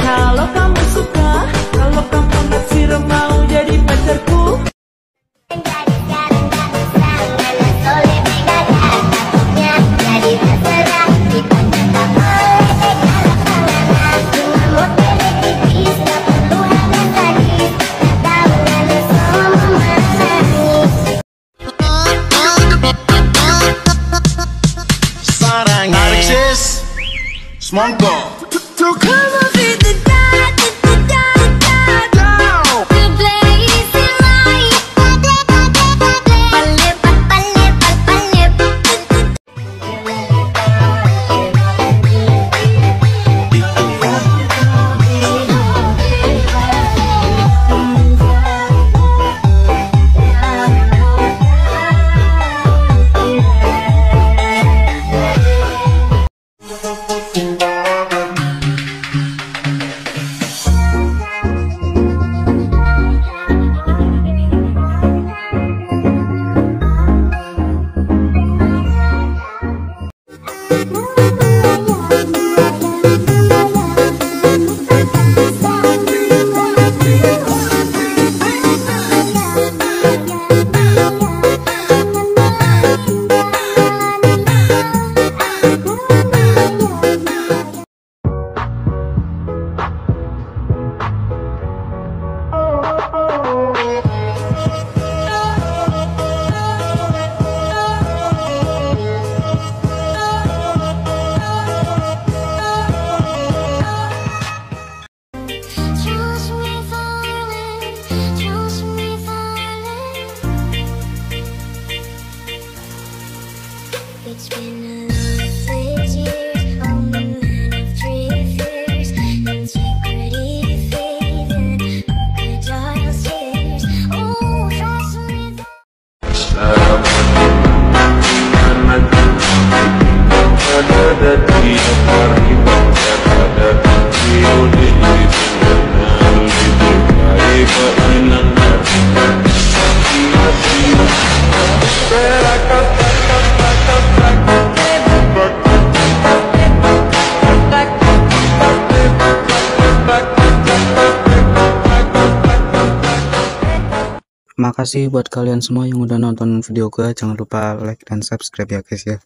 Kalau kamu suka, kalau kamu naksir mau jadi pacarku. Semongko. It's been a 6 years, I'm the man of 3 fears, integrity, faith, and crocodile tears. Oh, trust me. Makasih buat kalian semua yang udah nonton video gue. Jangan lupa like dan subscribe ya guys ya.